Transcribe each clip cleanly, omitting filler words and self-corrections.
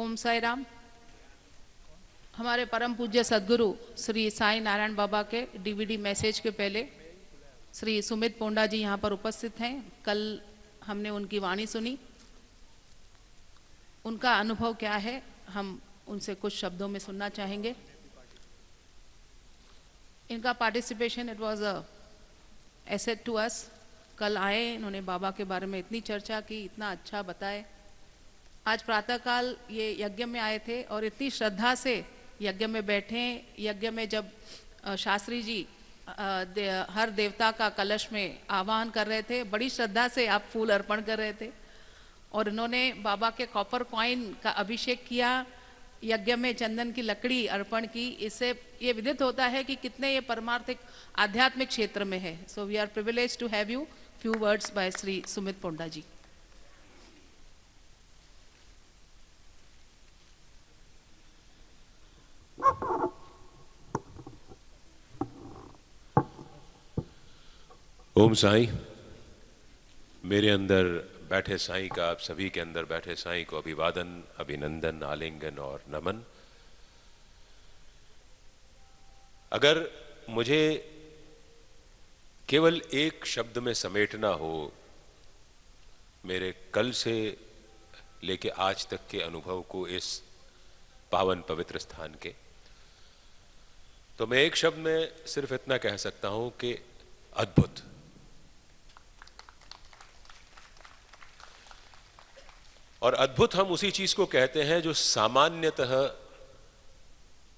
ओम साई राम। हमारे परम पूज्य सदगुरु श्री साई नारायण बाबा के डीवीडी मैसेज के पहले श्री सुमित पोंडा जी यहाँ पर उपस्थित हैं। कल हमने उनकी वाणी सुनी, उनका अनुभव क्या है हम उनसे कुछ शब्दों में सुनना चाहेंगे। इनका participation it was a asset to us. कल आए, इन्होंने बाबा के बारे में इतनी चर्चा की, इतना अच्छा बताए। आज प्रातःकाल ये यज्ञ में आए थे और इतनी श्रद्धा से यज्ञ में बैठे। यज्ञ में जब शास्त्री जी हर देवता का कलश में आवाहन कर रहे थे, बड़ी श्रद्धा से आप फूल अर्पण कर रहे थे और इन्होंने बाबा के कॉपर कॉइन का अभिषेक किया, यज्ञ में चंदन की लकड़ी अर्पण की। इससे ये विदित होता है कि कितने ये परमार्थिक आध्यात्मिक क्षेत्र में है। So we are privilege to have you few words by Shri Sumit Ponda ji. Om Sai. मेरे अंदर बैठे साईं का आप सभी के अंदर बैठे साईं को अभिवादन, अभिनंदन, आलिंगन और नमन। अगर मुझे केवल एक शब्द में समेटना हो मेरे कल से लेके आज तक के अनुभव को इस पावन पवित्र स्थान के, तो मैं एक शब्द में सिर्फ इतना कह सकता हूं कि अद्भुत। और अद्भुत हम उसी चीज को कहते हैं जो सामान्यतः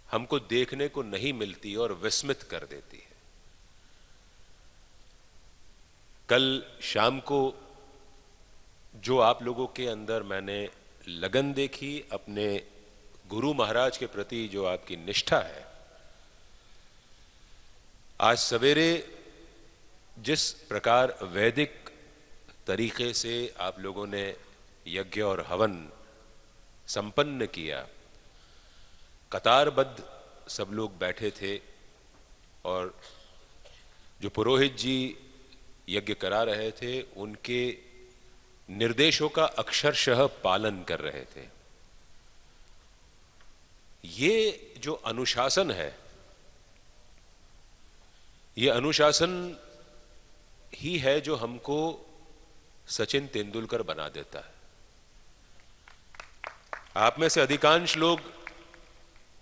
हमको देखने को नहीं मिलती और विस्मित कर देती है। कल शाम को जो आप लोगों के अंदर मैंने लगन देखी, अपने गुरु महाराज के प्रति जो आपकी निष्ठा है, आज सवेरे जिस प्रकार वैदिक तरीके से आप लोगों ने यज्ञ और हवन संपन्न किया, कतारबद्ध सब लोग बैठे थे और जो पुरोहित जी यज्ञ करा रहे थे उनके निर्देशों का अक्षरशः पालन कर रहे थे। ये जो अनुशासन है, ये अनुशासन ही है जो हमको सचिन तेंदुलकर बना देता है। आप में से अधिकांश लोग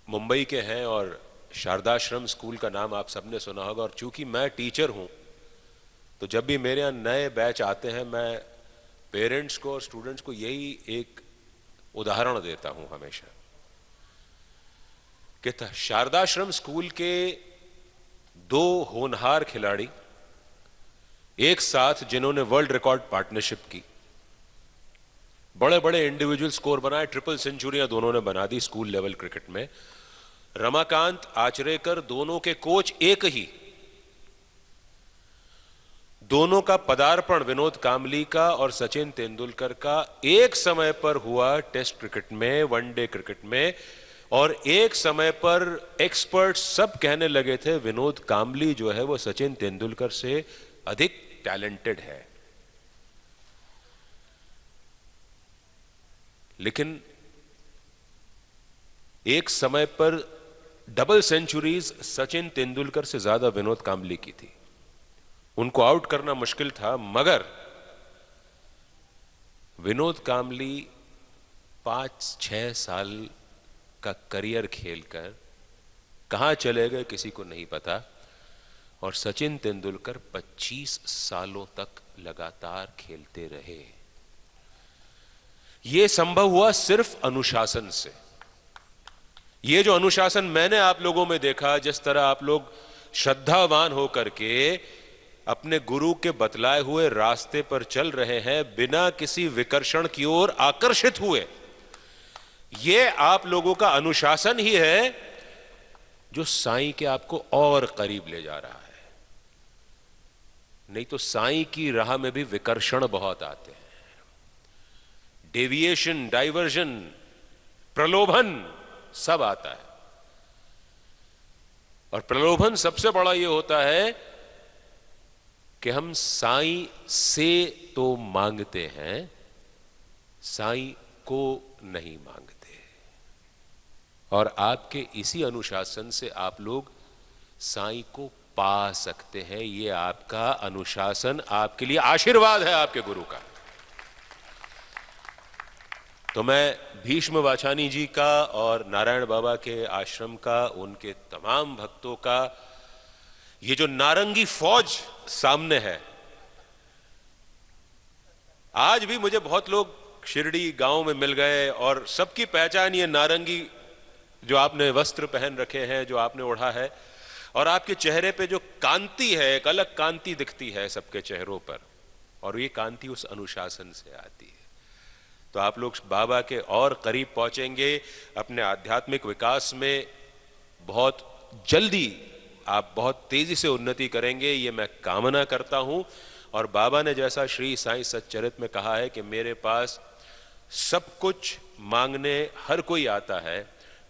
मुंबई के हैं और शारदाश्रम स्कूल का नाम आप सबने सुना होगा। और चूंकि मैं टीचर हूं तो जब भी मेरे यहां नए बैच आते हैं मैं पेरेंट्स को और स्टूडेंट्स को यही एक उदाहरण देता हूं हमेशा कि शारदाश्रम स्कूल के दो होनहार खिलाड़ी एक साथ जिन्होंने वर्ल्ड रिकॉर्ड पार्टनरशिप की, बड़े बड़े इंडिविजुअल स्कोर बनाए, ट्रिपल सेंचुरियां दोनों ने बना दी स्कूल लेवल क्रिकेट में। रमाकांत आचरेकर दोनों के कोच एक ही। दोनों का पदार्पण विनोद कांबली का और सचिन तेंदुलकर का एक समय पर हुआ टेस्ट क्रिकेट में, वनडे क्रिकेट में। और एक समय पर एक्सपर्ट सब कहने लगे थे विनोद कांबली जो है वो सचिन तेंदुलकर से अधिक टैलेंटेड है। लेकिन एक समय पर डबल सेंचुरीज सचिन तेंदुलकर से ज्यादा विनोद कांबली की थी। उनको आउट करना मुश्किल था, मगर विनोद कांबली 5-6 साल का करियर खेलकर कहां चले गए किसी को नहीं पता। और सचिन तेंदुलकर 25 सालों तक लगातार खेलते रहे। यह संभव हुआ सिर्फ अनुशासन से। यह जो अनुशासन मैंने आप लोगों में देखा, जिस तरह आप लोग श्रद्धावान होकर के अपने गुरु के बतलाए हुए रास्ते पर चल रहे हैं, बिना किसी विकर्षण की ओर आकर्षित हुए, यह आप लोगों का अनुशासन ही है जो साईं के आपको और करीब ले जा रहा है। नहीं तो साईं की राह में भी विकर्षण बहुत आते हैं, डेविएशन, डाइवर्जन, प्रलोभन सब आता है। और प्रलोभन सबसे बड़ा यह होता है कि हम साईं से तो मांगते हैं, साईं को नहीं मांगते। और आपके इसी अनुशासन से आप लोग साईं को पा सकते हैं। ये आपका अनुशासन आपके लिए आशीर्वाद है आपके गुरु का। तो मैं भीष्म वाछानी जी का और नारायण बाबा के आश्रम का, उनके तमाम भक्तों का, ये जो नारंगी फौज सामने है, आज भी मुझे बहुत लोग शिरडी गांव में मिल गए और सबकी पहचान ये नारंगी जो आपने वस्त्र पहन रखे हैं, जो आपने ओढ़ा है, और आपके चेहरे पे जो कांति है, एक अलग कांति दिखती है सबके चेहरों पर, और ये कांति उस अनुशासन से आती है। तो आप लोग बाबा के और करीब पहुंचेंगे, अपने आध्यात्मिक विकास में बहुत जल्दी आप बहुत तेजी से उन्नति करेंगे, ये मैं कामना करता हूं। और बाबा ने जैसा श्री साईं सच्चरित में कहा है कि मेरे पास सब कुछ मांगने हर कोई आता है,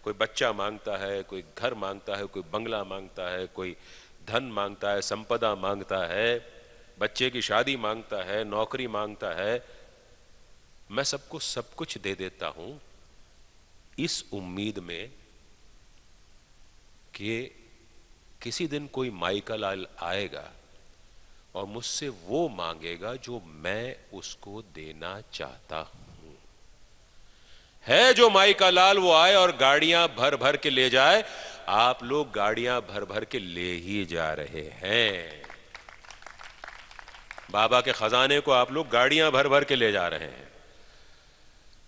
कोई बच्चा मांगता है, कोई घर मांगता है, कोई बंगला मांगता है, कोई धन मांगता है, संपदा मांगता है, बच्चे की शादी मांगता है, नौकरी मांगता है, मैं सबको सब कुछ दे देता हूं इस उम्मीद में कि किसी दिन कोई माई का लाल आएगा और मुझसे वो मांगेगा जो मैं उसको देना चाहता हूं। है जो माई का लाल वो आए और गाड़ियां भर भर के ले जाए, आप लोग गाड़ियां भर भर के ले ही जा रहे हैं। बाबा के खजाने को आप लोग गाड़ियां भर भर के ले जा रहे हैं।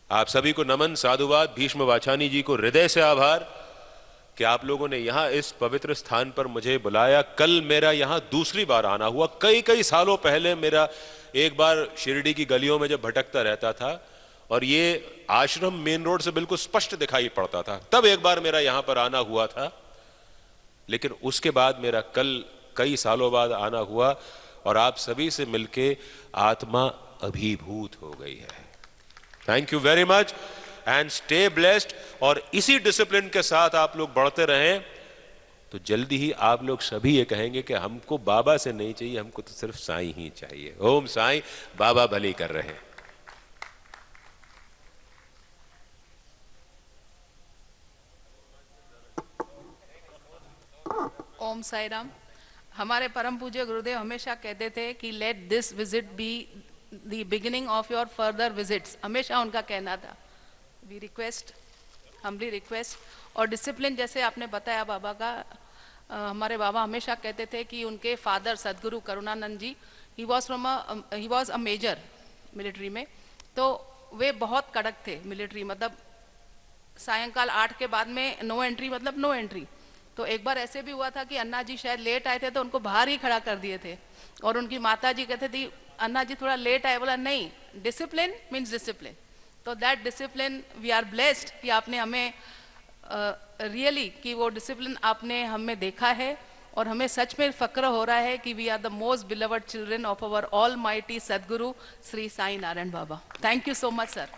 आप सभी को नमन, साधुवाद, भीष्म वाछानी जी को हृदय से आभार कि आप लोगों ने यहां इस पवित्र स्थान पर मुझे बुलाया। कल मेरा यहां दूसरी बार आना हुआ। कई कई सालों पहले मेरा एक बार शिरडी की गलियों में जब भटकता रहता था और ये आश्रम मेन रोड से बिल्कुल स्पष्ट दिखाई पड़ता था, तब एक बार मेरा यहां पर आना हुआ था। लेकिन उसके बाद मेरा कल कई सालों बाद आना हुआ और आप सभी से मिलके आत्मा अभिभूत हो गई है। Thank you very much and stay blessed. और इसी डिसिप्लिन के साथ आप लोग बढ़ते रहें तो जल्दी ही आप लोग सभी ये कहेंगे कि हमको बाबा से नहीं चाहिए, हमको तो सिर्फ साईं ही चाहिए। ओम साईं, बाबा भली कर रहे हैं। ओम साई राम। हमारे परम पूज्य गुरुदेव हमेशा कहते थे कि let this visit be the beginning of your further visits, हमेशा उनका कहना था। We request, humbly request. और डिसिप्लिन जैसे आपने बताया बाबा का, हमारे बाबा हमेशा कहते थे कि उनके father Sadguru Karunanand ji, he was a major military में, तो वे बहुत कड़क थे मिलिट्री, मतलब सायंकाल 8 के बाद में नो एंट्री, मतलब नो एंट्री। तो एक बार ऐसे भी हुआ था कि अन्ना जी शायद लेट आए थे तो उनको बाहर ही खड़ा कर दिए थे, और उनकी माता जी कहते थे अन्ना जी थोड़ा लेट आए, बोला नहीं, डिसिप्लिन मीन्स डिसिप्लिन। तो that discipline we are blessed कि आपने हमें रियली कि वो डिसिप्लिन आपने हमें देखा है, और हमें सच में फक्र हो रहा है कि we are the most beloved children of our almighty Sadguru Shri Sai Narayan Baba. Thank you so much sir.